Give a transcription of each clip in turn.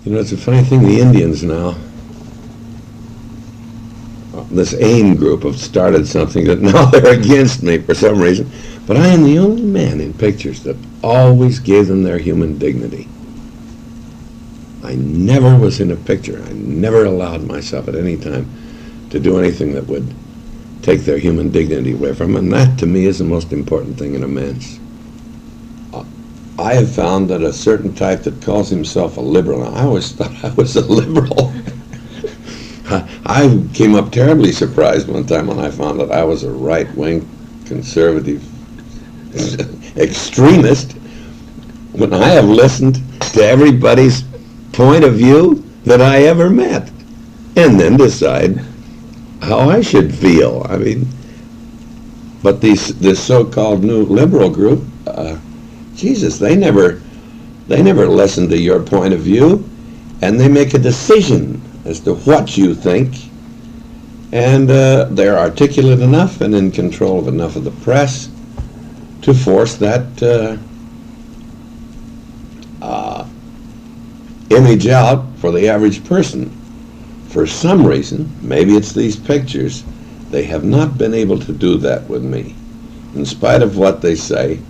You know, it's a funny thing, the Indians now, this AIM group have started something that now they're against me for some reason, but I am the only man in pictures that always gave them their human dignity. I never was in a picture, I never allowed myself at any time to do anything that would take their human dignity away from them, and that to me is the most important thing in a man's. I have found that a certain type that calls himself a liberal, I always thought I was a liberal. I came up terribly surprised one time when I found that I was a right-wing conservative extremist, when I have listened to everybody's point of view that I ever met, and then decide how I should feel. I mean, but this so-called new liberal group, Jesus, they never listen to your point of view, and they make a decision as to what you think, and they're articulate enough and in control of enough of the press to force that image out for the average person. For some reason, maybe it's these pictures, they have not been able to do that with me. In spite of what they say,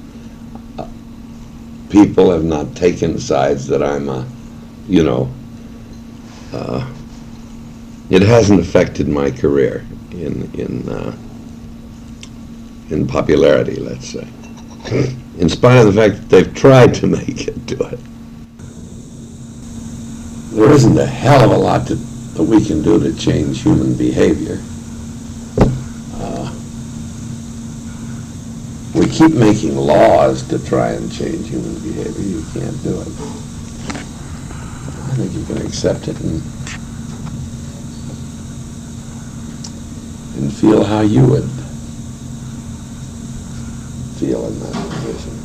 people have not taken sides that I'm it hasn't affected my career in popularity, let's say, in spite of the fact that they've tried to make it do it. There isn't a hell of a lot that we can do to change human behavior. We keep making laws to try and change human behavior. You can't do it. I think you can accept it and feel how you would feel in that position.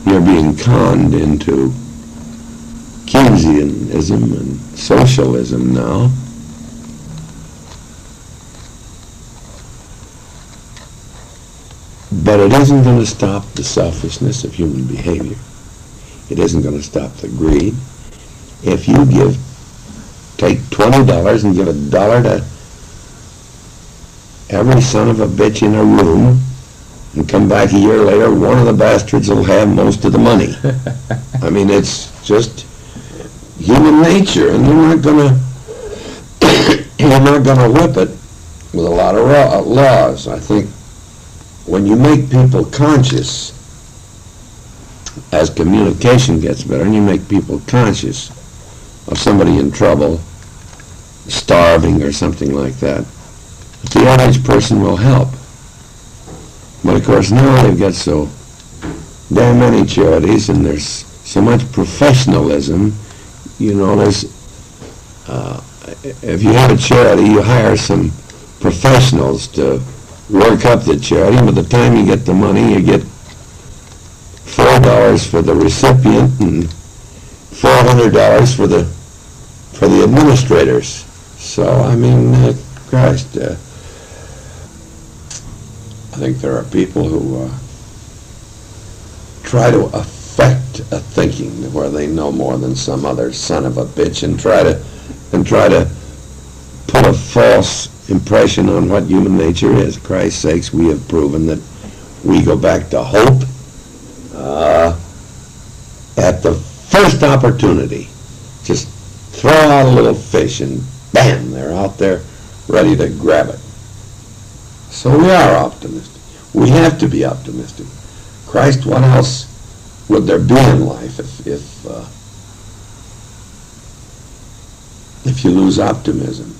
You're being conned into Keynesianism and socialism now. But it isn't going to stop the selfishness of human behavior. It isn't going to stop the greed. If you take $20 and give $1 to every son of a bitch in a room, and come back a year later, one of the bastards will have most of the money. I mean, it's just human nature, and you're not gonna whip it with a lot of laws. I think when you make people conscious, as communication gets better, and you make people conscious of somebody in trouble, starving or something like that, the average person will help. But of course now they've got so damn many charities, and there's so much professionalism. You know, there's if you have a charity, you hire some professionals to work up the charity, and by the time you get the money, you get $4 for the recipient and $400 for the administrators. So I mean, Christ, I think there are people who try to affect a thinking where they know more than some other son of a bitch, and try to put a false impression on what human nature is. Christ's sakes, we have proven that we go back to hope at the first opportunity. Just throw out a little fish and bam, they're out there ready to grab it. So we are optimistic. We have to be optimistic. Christ, what else would there be in life if you lose optimism?